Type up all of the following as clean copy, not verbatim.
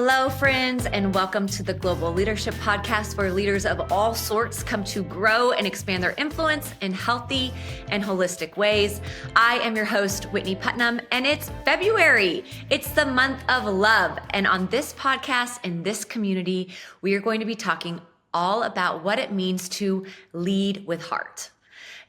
Hello, friends, and welcome to the Global Leadership Podcast, where leaders of all sorts come to grow and expand their influence in healthy and holistic ways. I am your host, Whitney Putnam, and it's February. It's the month of love. And on this podcast, in this community, we are going to be talking all about what it means to lead with heart.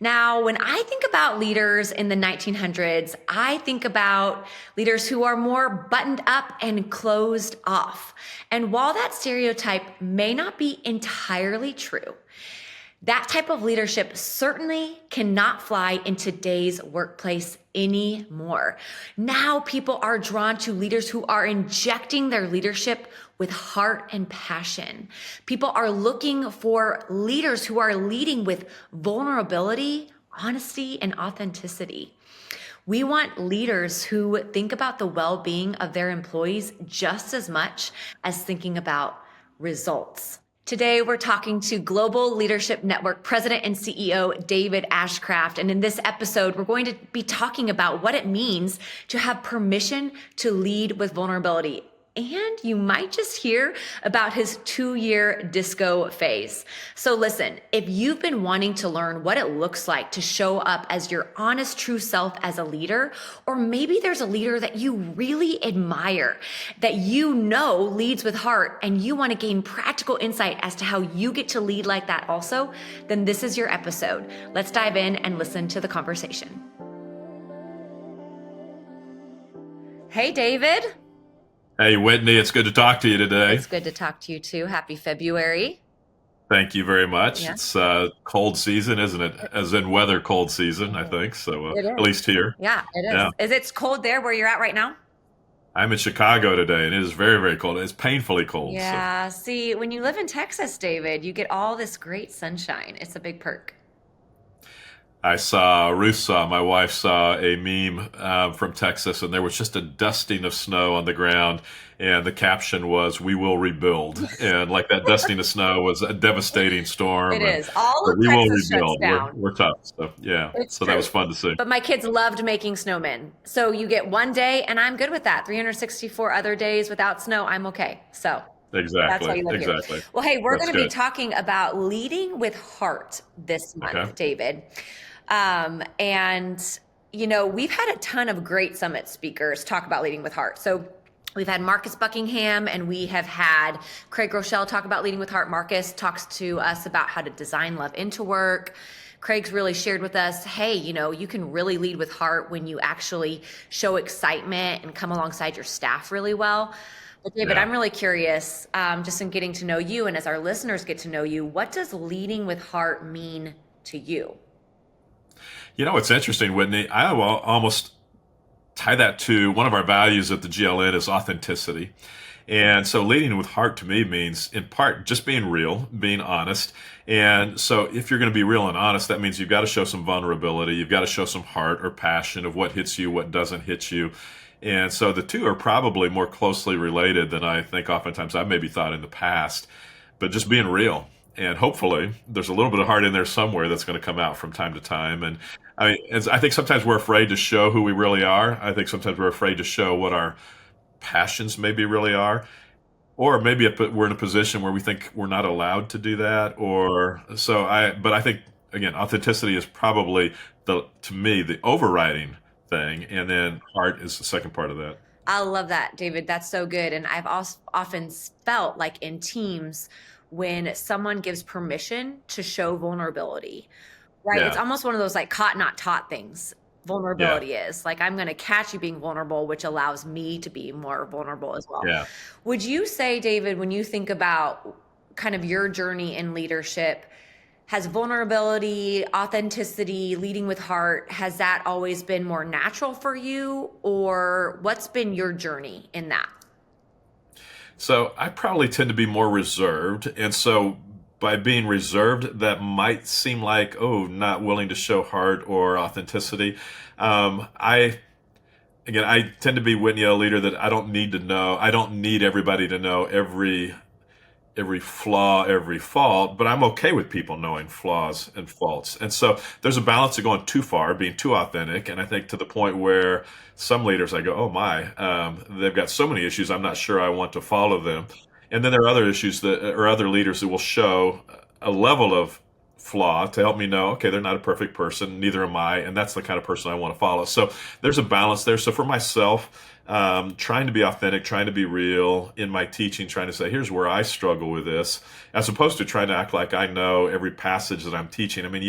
Now, when I think about leaders in the 1900s, I think about leaders who are more buttoned up and closed off. And while that stereotype may not be entirely true, that type of leadership certainly cannot fly in today's workplace anymore. Now people are drawn to leaders who are injecting their leadership with heart and passion. People are looking for leaders who are leading with vulnerability, honesty, and authenticity. We want leaders who think about the well-being of their employees just as much as thinking about results. Today, we're talking to Global Leadership Network President and CEO David Ashcraft. And in this episode, we're going to be talking about what it means to have permission to lead with vulnerability. And you might just hear about his 2-year disco phase. So listen, if you've been wanting to learn what it looks like to show up as your honest, true self as a leader, or maybe there's a leader that you really admire, that you know leads with heart, and you want to gain practical insight as to how you get to lead like that also, then this is your episode. Let's dive in and listen to the conversation. Hey, David. Hey, Whitney, it's good to talk to you today. It's good to talk to you too. Happy February. Thank you very much. Yeah. It's cold season, isn't it? As in weather cold season, I think. So at least here. Yeah, it is. Yeah. Is it cold there where you're at right now? I'm in Chicago today, and it is very, very cold. It's painfully cold. Yeah. So. See, when you live in Texas, David, you get all this great sunshine. It's a big perk. My wife saw a meme from Texas, and there was just a dusting of snow on the ground, and the caption was, "We will rebuild." And like that dusting of snow was a devastating storm. It is. All of we Texas will rebuild. shuts down. We're tough. So yeah. It's so true. That was fun to see. But my kids loved making snowmen. So you get one day, and I'm good with that. 364 other days without snow, I'm okay. So Exactly. that's why you live here. Well, hey, we're going to be talking about leading with heart this month, David. And, you know, we've had a ton of great summit speakers talk about leading with heart. So we've had Marcus Buckingham, and we have had Craig Rochelle talk about leading with heart. Marcus talks to us about how to design love into work. Craig's really shared with us, hey, you know, you can really lead with heart when you actually show excitement and come alongside your staff really well. But David, I'm really curious, just in getting to know you and as our listeners get to know you, what does leading with heart mean to you? You know, it's interesting, Whitney. I will almost tie that to one of our values at the GLN is authenticity. And so leading with heart to me means, in part, just being real, being honest. And so if you're going to be real and honest, that means you've got to show some vulnerability. You've got to show some heart or passion of what hits you, what doesn't hit you. And so the two are probably more closely related than I think oftentimes I've maybe thought in the past. But just being real. And hopefully there's a little bit of heart in there somewhere that's going to come out from time to time. And I think sometimes we're afraid to show who we really are. I think sometimes we're afraid to show what our passions maybe really are. Or maybe we're in a position where we think we're not allowed to do that. But I think, again, authenticity is probably, to me, the overriding thing. And then heart is the second part of that. I love that, David. That's so good. And I've also often felt like in teams, when someone gives permission to show vulnerability, right? Yeah. It's almost one of those like caught, not taught things. Vulnerability is like, I'm going to catch you being vulnerable, which allows me to be more vulnerable as well. Yeah. Would you say, David, when you think about kind of your journey in leadership, has vulnerability, authenticity, leading with heart, has that always been more natural for you, or what's been your journey in that? So I probably tend to be more reserved. And so by being reserved, that might seem like, not willing to show heart or authenticity. I tend to be, Whitney, a leader that I don't need to know. I don't need everybody to know every every flaw, every fault, but I'm okay with people knowing flaws and faults. And so there's a balance of going too far, being too authentic. And I think to the point where some leaders, I go, oh my, they've got so many issues, I'm not sure I want to follow them. And then there are other issues that, or other leaders that will show a level of flaw to help me know, okay, they're not a perfect person, neither am I, and that's the kind of person I want to follow. So there's a balance there. So for myself, trying to be authentic, trying to be real in my teaching, trying to say, here's where I struggle with this, as opposed to trying to act like I know every passage that I'm teaching. I mean,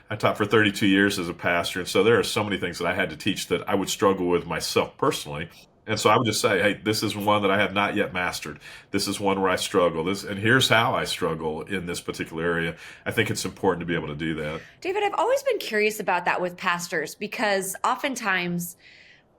I taught for 32 years as a pastor, and so there are so many things that I had to teach that I would struggle with myself personally. And so I would just say, hey, this is one that I have not yet mastered. This is one where I struggle. And here's how I struggle in this particular area. I think it's important to be able to do that. David, I've always been curious about that with pastors, because oftentimes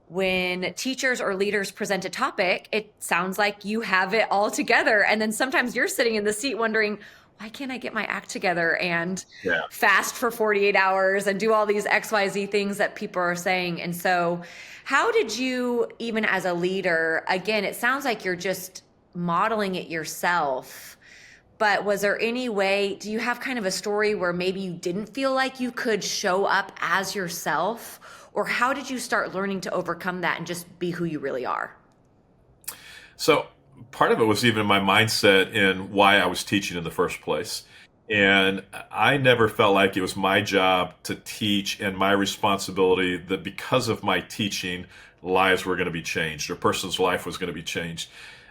when teachers or leaders present a topic, it sounds like you have it all together. And then sometimes you're sitting in the seat wondering, why can't I get my act together and Yeah. fast for 48 hours and do all these XYZ things that people are saying? And so how did you, even as a leader, again, it sounds like you're just modeling it yourself, but was there any way, do you have kind of a story where maybe you didn't feel like you could show up as yourself? Or how did you start learning to overcome that and just be who you really are? So part of it was even my mindset in why I was teaching in the first place. And I never felt like it was my job to teach and my responsibility that because of my teaching, lives were going to be changed, or a person's life was going to be changed,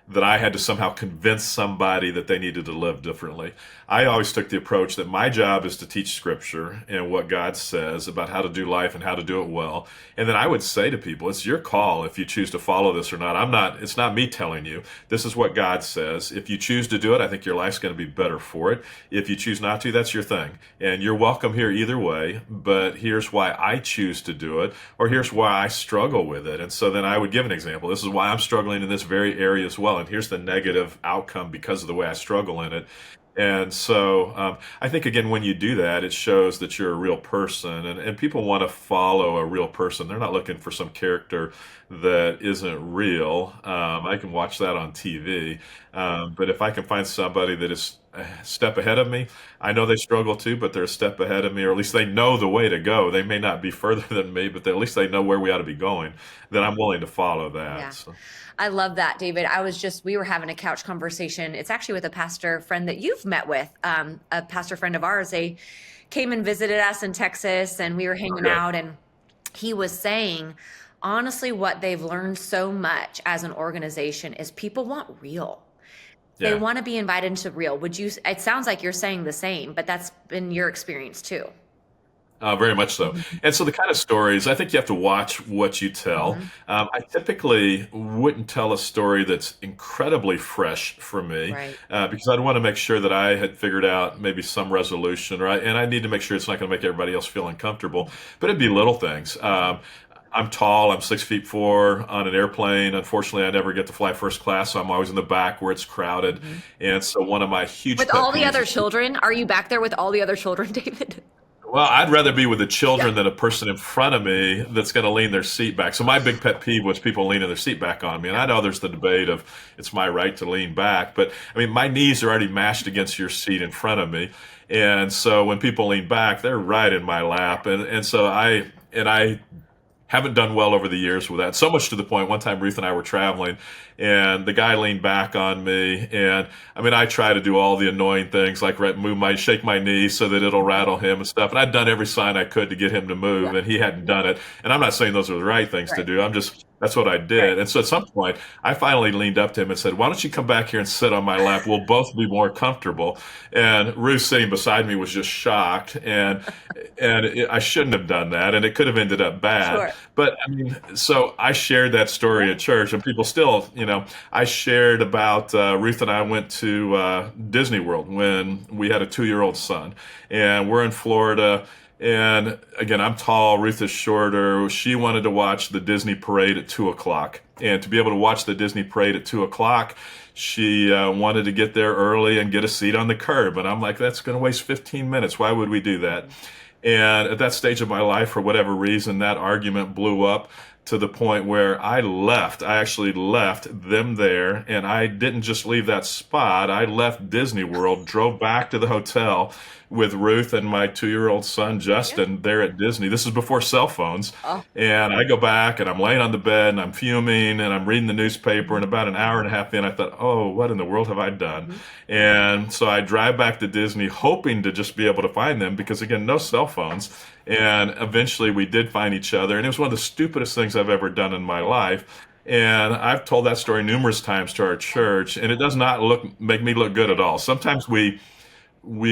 that I had to somehow convince somebody that they needed to live differently. I always took the approach that my job is to teach scripture and what God says about how to do life and how to do it well. And then I would say to people, it's your call if you choose to follow this or not. It's not me telling you. This is what God says. If you choose to do it, I think your life's going to be better for it. If you choose not to, that's your thing. And you're welcome here either way, but here's why I choose to do it, or here's why I struggle with it. And so then I would give an example. This is why I'm struggling in this very area as well. And here's the negative outcome because of the way I struggle in it. And so I think, again, when you do that, it shows that you're a real person. And people want to follow a real person. They're not looking for some character that isn't real. I can watch that on TV. But if I can find somebody that is a step ahead of me, I know they struggle too, but they're a step ahead of me, or at least they know the way to go. They may not be further than me, but at least they know where we ought to be going. Then I'm willing to follow that. Yeah. So. I love that, David. We were having a couch conversation. It's actually with a pastor friend that you've met with, a pastor friend of ours. They came and visited us in Texas, and we were hanging out, and he was saying, honestly, what they've learned so much as an organization is people want real. Yeah. They want to be invited into real. It sounds like you're saying the same, but that's been your experience too. Very much so. And so the kind of stories, I think you have to watch what you tell. I typically wouldn't tell a story that's incredibly fresh for me, Right. Because I'd want to make sure that I had figured out maybe some resolution, right? And I need to make sure it's not going to make everybody else feel uncomfortable, but it'd be little things. I'm tall. I'm 6'4" on an airplane. Unfortunately, I never get to fly first class, so I'm always in the back where it's crowded. And so one of my huge With pet all the peeves other is children, are you back there with all the other children, David? well, I'd rather be with the children than a person in front of me that's going to lean their seat back. So my big pet peeve was people leaning their seat back on me. And I know there's the debate of it's my right to lean back, but I mean, my knees are already mashed against your seat in front of me. And so when people lean back, they're right in my lap. And so I haven't done well over the years with that. So much to the point, one time Ruth and I were traveling and the guy leaned back on me. And I mean, I try to do all the annoying things like shake my knee so that it'll rattle him and stuff. And I'd done every sign I could to get him to move and he hadn't done it. And I'm not saying those are the right things to do. That's what I did. Right. And so at some point, I finally leaned up to him and said, why don't you come back here and sit on my lap? We'll both be more comfortable. And Ruth sitting beside me was just shocked. And I shouldn't have done that. And it could have ended up bad. Sure. But I mean, so I shared that story at church and people still, I shared about Ruth and I went to Disney World when we had a 2-year-old son. And we're in Florida. And again, I'm tall, Ruth is shorter. She wanted to watch the Disney parade at 2:00. And to be able to watch the Disney parade at 2:00, she wanted to get there early and get a seat on the curb. And I'm like, that's going to waste 15 minutes. Why would we do that? And at that stage of my life, for whatever reason, that argument blew up. to the point where I left. I actually left them there, and I didn't just leave that spot. I left Disney World, drove back to the hotel with Ruth and my 2-year-old son Yeah. Justin there at Disney. This is before cell phones. Oh. And I go back and I'm laying on the bed and I'm fuming and I'm reading the newspaper. And about an hour and a half in, I thought, oh, what in the world have I done? Mhm. And so I drive back to Disney hoping to just be able to find them because, again, no cell phones. And eventually we did find each other. And it was one of the stupidest things I've ever done in my life. And I've told that story numerous times to our church, and it does not make me look good at all. Sometimes we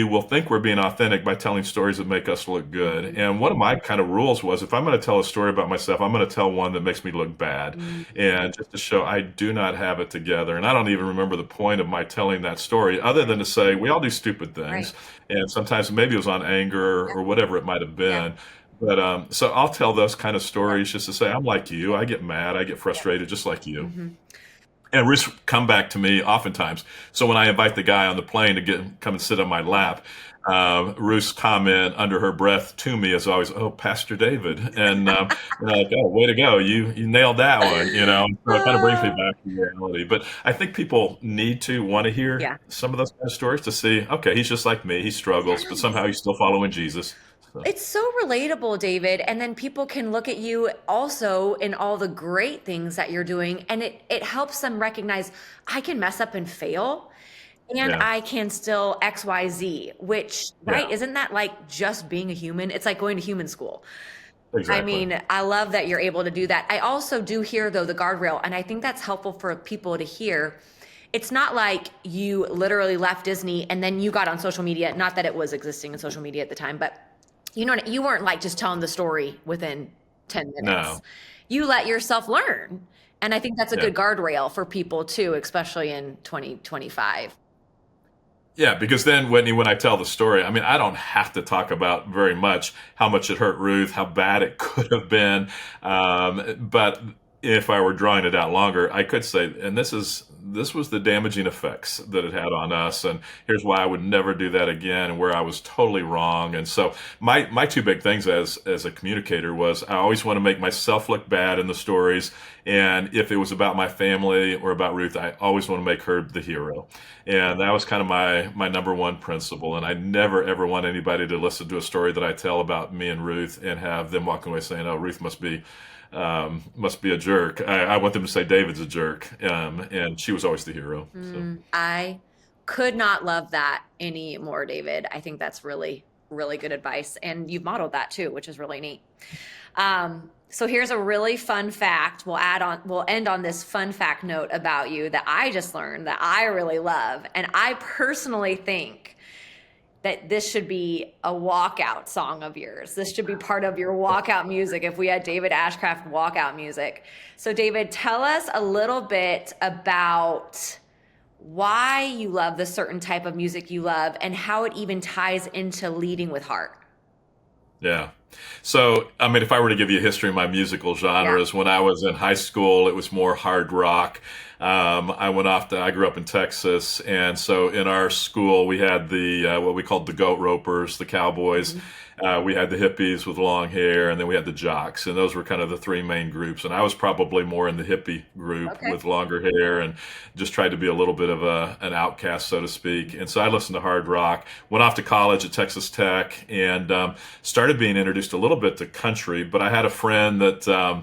will think we're being authentic by telling stories that make us look good. And one of my kind of rules was if I'm going to tell a story about myself, I'm going to tell one that makes me look bad. Mm. And just to show I do not have it together. And I don't even remember the point of my telling that story other than to say we all do stupid things. Right. And sometimes maybe it was on anger Yeah. or whatever it might have Yeah. been. But so I'll tell those kind of Yeah. stories just to say I'm like you. I get mad. I get Yeah. frustrated just like you. Hmm. And Ruth's come back to me oftentimes. So when I invite the guy on the plane to come and sit on my lap, Ruth's comment under her breath to me is always, "Oh, Pastor David," and I'm like, "Oh, way to go! You nailed that one." So it kind of brings me back to reality. But I think people need to want to hear Yeah. some of those kind of stories to see, okay, he's just like me. He struggles, but somehow Yes. he's still following Jesus. So, It's so relatable, David. And then people can look at you also in all the great things that you're doing. And it helps them recognize I can mess up and fail and yeah, I can still XYZ, which, right? yeah, Isn't that like just being a human? It's like going to human school. I exactly. mean, I love that you're able to do that. I also do hear, though, the guardrail. And I think that's helpful for people to hear. It's not like you literally left Disney and then you got on social media. Not that it was existing in social media at the time, but you weren't like just telling the story within 10 minutes. No, You let yourself learn. And I think that's a yeah. good guardrail for people too, especially in 2025. Yeah, because then when I tell the story, I mean, I don't have to talk about very much how much it hurt Ruth, how bad it could have been. But if I were drawing it out longer, I could say, and this was the damaging effects that it had on us, and here's why I would never do that again, and where I was totally wrong. And so my two big things as a communicator was I always want to make myself look bad in the stories, and if it was about my family or about Ruth, I always want to make her the hero. And that was kind of my number one principle. And I never ever want anybody to listen to a story that I tell about me and Ruth and have them walk away saying, "Oh, Ruth must be a jerk." I want them to say David's a jerk, and she was always the hero. So I could not love that anymore, David. I think that's really, really good advice. And you've modeled that too, which is really neat. So here's a really fun fact. We'll end on this fun fact note about you that I just learned that I really love. And I personally think that this should be a walkout song of yours. This should be part of your walkout music if we had David Ashcraft walkout music. So David, tell us a little bit about why you love the certain type of music you love and how it even ties into leading with heart. yeah. So, I mean, if I were to give you a history of my musical Yeah. genres, when I was in high school, it was more hard rock. I grew up in Texas, and so in our school, we had what we called the goat ropers, the cowboys. We had the hippies with long hair, and then we had the jocks, and those were kind of the three main groups. And I was probably more in the hippie group Okay. with longer hair, and just tried to be a little bit of an outcast, so to speak. And so I listened to hard rock. Went off to college at Texas Tech, and started being introduced a little bit to country. But I had a friend that.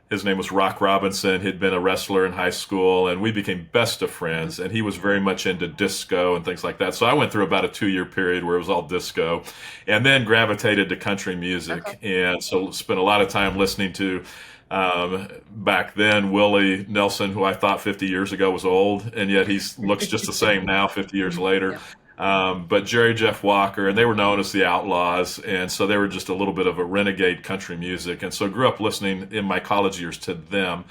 His name was Rock Robinson. He'd been a wrestler in high school, and we became best of friends. And he was very much into disco and things like that. So I went through about a 2-year period where it was all disco, and then gravitated to country music. And so spent a lot of time listening to back then Willie Nelson, who I thought 50 years ago was old, and yet he looks just the same now, 50 years later. Yeah. But Jerry Jeff Walker, and they were known as the Outlaws, and so they were just a little bit of a renegade country music, and so grew up listening in my college years to them,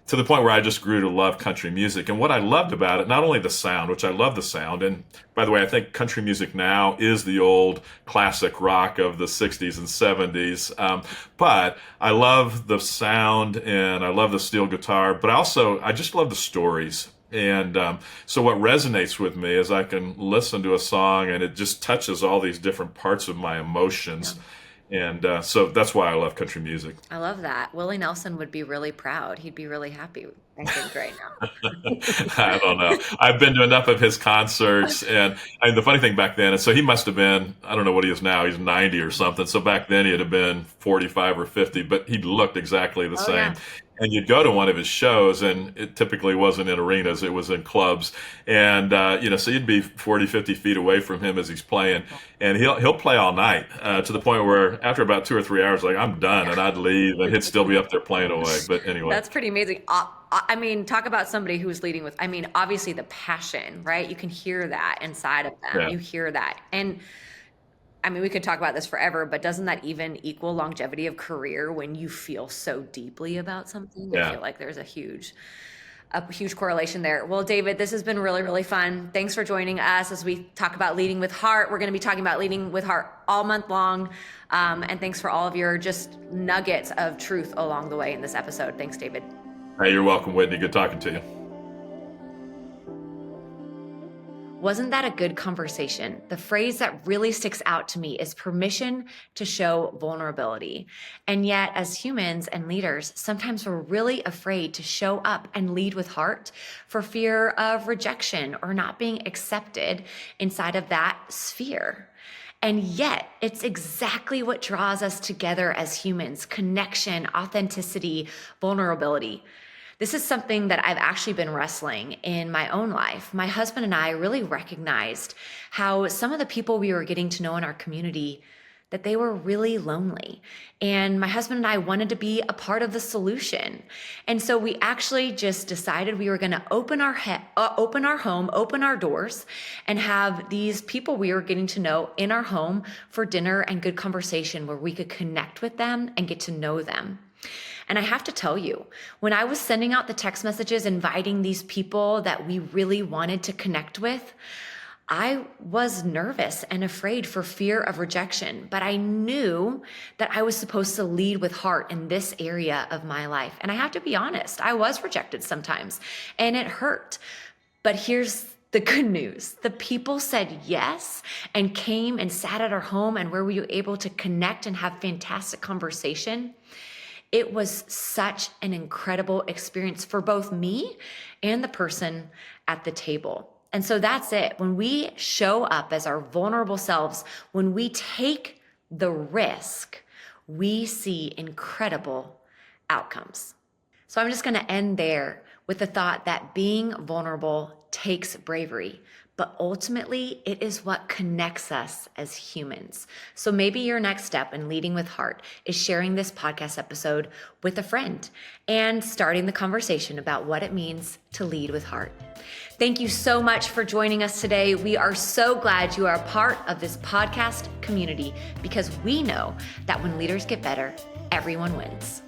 to the point where I just grew to love country music. And what I loved about it, not only the sound, which I love the sound, and by the way, I think country music now is the old classic rock of the 60s and 70s, but I love the sound, and I love the steel guitar, but I just love the stories. And so what resonates with me is I can listen to a song and it just touches all these different parts of my emotions. And so that's why I love country music. I love that. Willie Nelson would be really proud. He'd be really happy, I think, right I don't know. I've been to enough of his concerts, and the funny thing back then, and so he must have been, I don't know what he is now, he's 90 or something. So back then he'd have been 45 or 50, but he looked exactly the Oh, same. yeah. And you'd go to one of his shows, and it typically wasn't in arenas, it was in clubs. And, so you'd be 40, 50 feet away from him as he's playing, and he'll play all night to the point where after about 2 or 3 hours, like, I'm done, and I'd leave, and he'd still be up there playing away. But anyway. That's pretty amazing. I mean, talk about somebody who's leading with, I mean, obviously the passion, right? You can hear that inside of them. Yeah. You hear that. And I mean, we could talk about this forever, but doesn't that even equal longevity of career when you feel so deeply about something? I Yeah. feel like there's a huge correlation there. Well, David, this has been really, really fun. Thanks for joining us as we talk about leading with heart. We're going to be talking about leading with heart all month long. And thanks for all of your just nuggets of truth along the way in this episode. Thanks, David. Hey, you're welcome, Whitney. Good talking to you. Wasn't that a good conversation? The phrase that really sticks out to me is permission to show vulnerability. And yet, as humans and leaders, sometimes we're really afraid to show up and lead with heart for fear of rejection or not being accepted inside of that sphere. And yet, it's exactly what draws us together as humans: connection, authenticity, vulnerability. This is something that I've actually been wrestling in my own life. My husband and I really recognized how some of the people we were getting to know in our community, that they were really lonely. And my husband and I wanted to be a part of the solution. And so we actually just decided we were going to open our home, open our doors, and have these people we were getting to know in our home for dinner and good conversation where we could connect with them and get to know them. And I have to tell you, when I was sending out the text messages inviting these people that we really wanted to connect with, I was nervous and afraid for fear of rejection, but I knew that I was supposed to lead with heart in this area of my life. And I have to be honest, I was rejected sometimes, and it hurt. But here's the good news. The people said yes and came and sat at our home, and where we were able to connect and have fantastic conversation. It was such an incredible experience for both me and the person at the table. And so that's it. When we show up as our vulnerable selves, when we take the risk, we see incredible outcomes. So I'm just going to end there with the thought that being vulnerable takes bravery, but ultimately it is what connects us as humans. So maybe your next step in leading with heart is sharing this podcast episode with a friend and starting the conversation about what it means to lead with heart. Thank you so much for joining us today. We are so glad you are a part of this podcast community, because we know that when leaders get better, everyone wins.